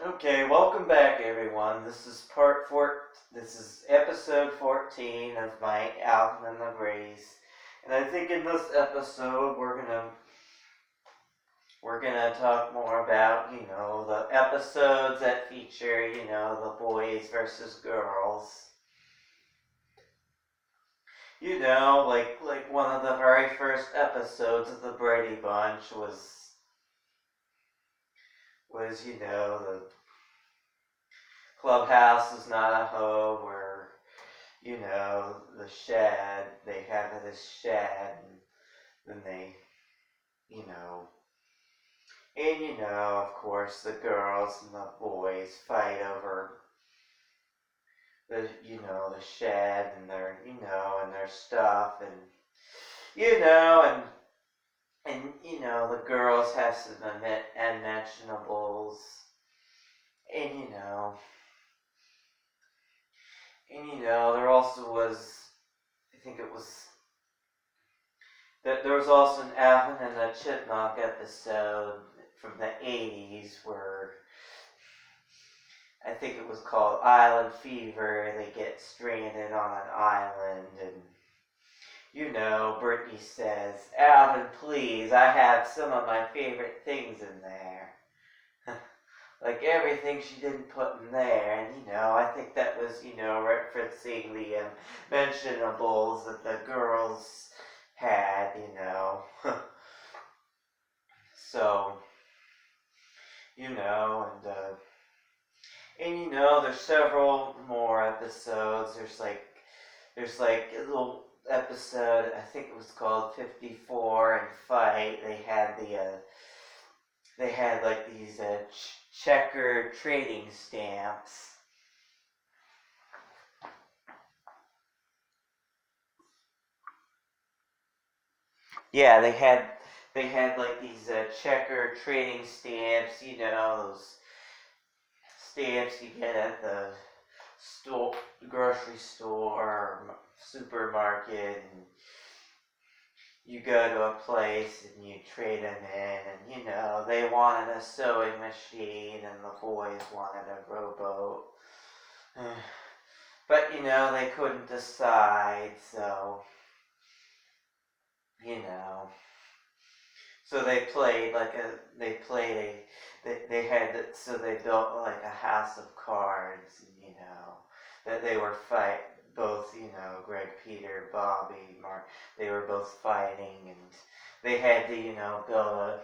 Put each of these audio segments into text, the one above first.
Okay, welcome back, everyone. This is episode 14 of my Alvin and the Bradys, and I think in this episode we're gonna talk more about the episodes that feature the boys versus girls. Like one of the very first episodes of the Brady Bunch was the clubhouse is not a home, where the shed, they have this shed, and then they, you know, of course, the girls and the boys fight over the shed and and their stuff, and, the girls have some unmentionables, and, there also was, I think it was, that there was also an Alvin and the Chipmunk episode from the 80s where I think it was called Island Fever. They get stranded on an island, and Brittany says, "Alvin, please, I have some of my favorite things in there." Like everything she didn't put in there, and I think that was referencing the mentionables that the girls had, so there's several more episodes. There's like a little episode, I think it was called 54 and Fight. They had like these checker trading stamps. Yeah, they had like these checker trading stamps. Those stamps you get at the store, grocery store, or supermarket, and you go to a place and you trade them in, and they wanted a sewing machine and the boys wanted a rowboat. But they couldn't decide, so so they built like a house of cards, and that they were both, Greg, Peter, Bobby, Mark, they were both fighting, and they had to, build a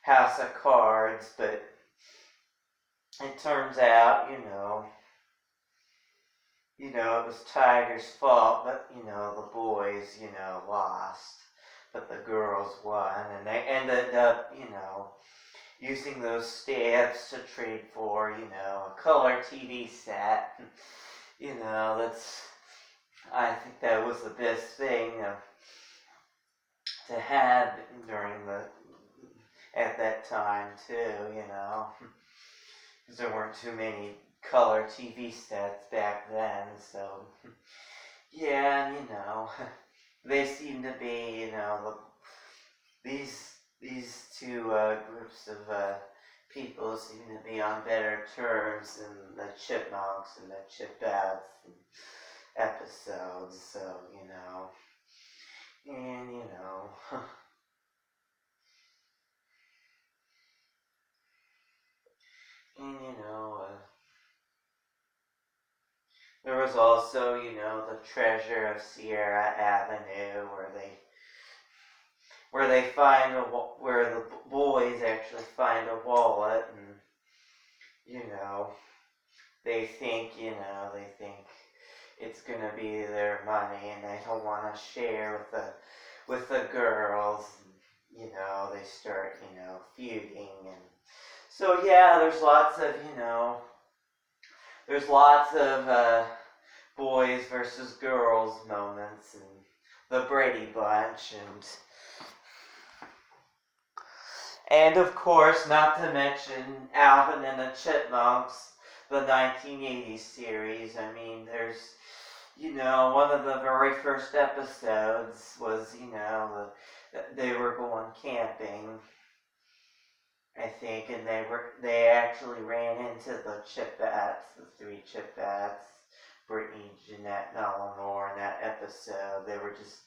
house of cards. But it turns out, it was Tiger's fault, but, the boys, lost, but the girls won, and they ended up, using those stamps to trade for, a color TV set. I think that was the best thing to have at that time too, because there weren't too many color TV sets back then, so yeah, and they seem to be, these two groups of people seem to be on better terms than the Chipmunks and the Chipettes episodes, so, and, and, there was also, the Treasure of Sierra Avenue, where the boys actually find a wallet, and, they think it's gonna be their money, and they don't want to share with the girls. And, they start, feuding, and so yeah, there's lots of boys versus girls moments in the Brady Bunch, and of course, not to mention Alvin and the Chipmunks, the 1980s series. I mean, there's, one of the very first episodes was, they were going camping. I think, and they actually ran into the Chipettes, the three Chipettes, Brittany, Jeanette, and Eleanor in that episode. They were just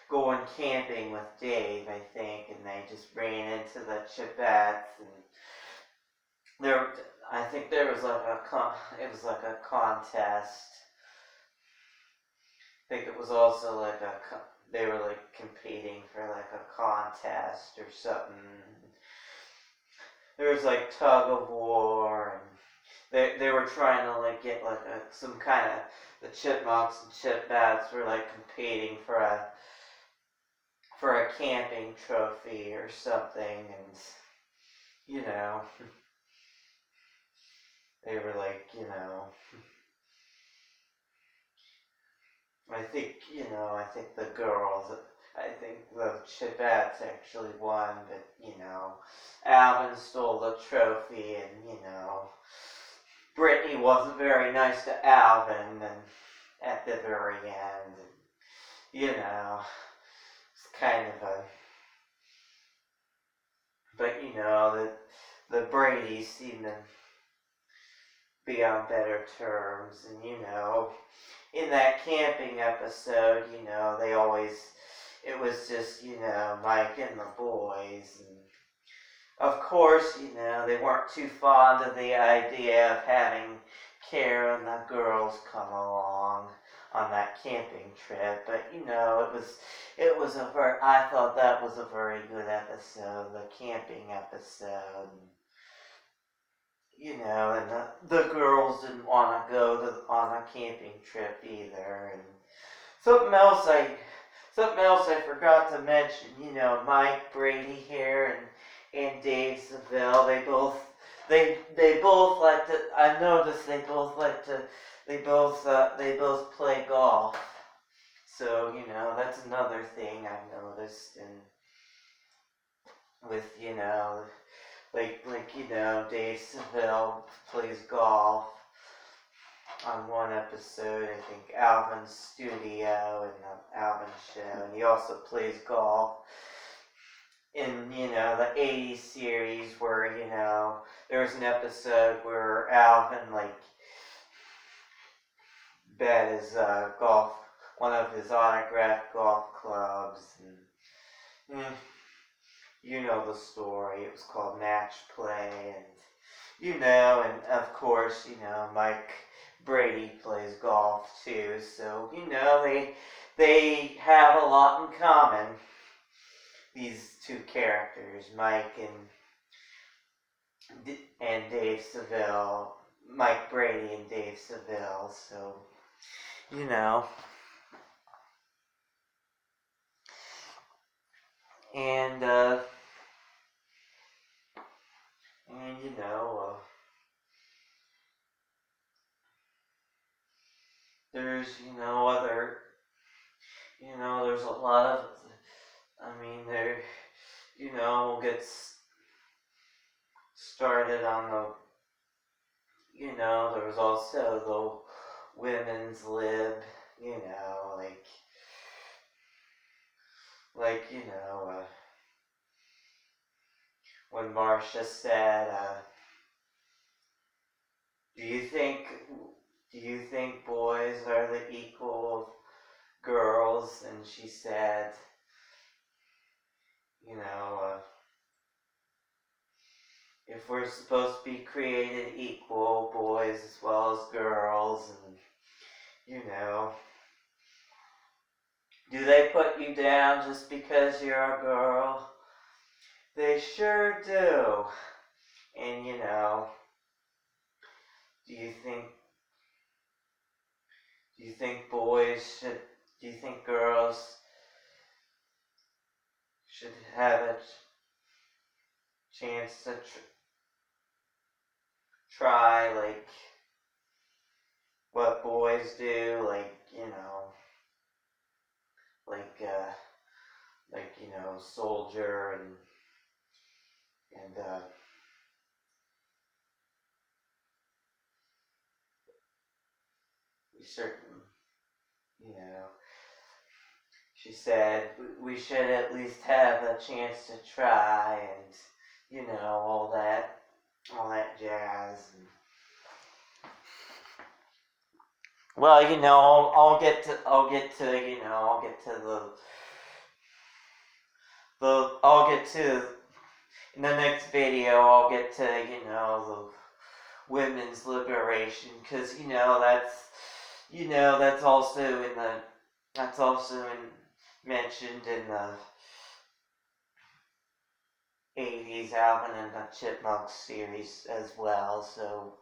going camping with Dave, I think, and they just ran into the Chipettes, and there, I think there was like it was like a contest. I think it was also like they were like competing for like a contest or something. There was like tug of war, and they were trying to like get like some kind of, the chipmunks and chipbats were like competing for a camping trophy or something, and you know, they were like, I think the girls, I think the Chipettes actually won, but, Alvin stole the trophy, and, Brittany wasn't very nice to Alvin, and at the very end, it's kind of but, the Bradys seem to be on better terms, and, in that camping episode, it was just, Mike and the boys. And of course, they weren't too fond of the idea of having Kara and the girls come along on that camping trip. But, I thought that was a very good episode, the camping episode. And the girls didn't want to go on a camping trip either. And something else I forgot to mention. Mike Brady here and Dave Seville. They both like to. I noticed they both like to. They both play golf. So that's another thing I've noticed. And with Dave Seville plays golf on one episode, I think Alvin's studio and the Alvin show, and he also plays golf in, the 80s series where, there was an episode where Alvin, bet his one of his autographed golf clubs, and you know the story. It was called Match Play, and and of course, Mike Brady plays golf too. So they have a lot in common. These two characters, Mike and Dave Seville, Mike Brady and Dave Seville. So and there's other there's a lot of, there we'll get started on there was also the women's lib, when Marcia said, do you think boys are the equal of girls? And she said, if we're supposed to be created equal, boys as well as girls, and do they put you down just because you're a girl? They sure do. And do you think girls should have a chance to try what boys do, soldier and we certain, she said we should at least have a chance to try, and you know, all that jazz. Well, you know, I'll get to in the next video. I'll get to, you know, the women's liberation, because that's also mentioned in the '80s Alvin and the Chipmunks series as well. So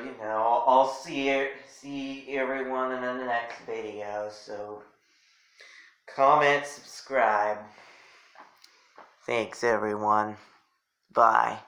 you know, I'll see everyone in the next video. So comment, subscribe. Thanks everyone. Bye.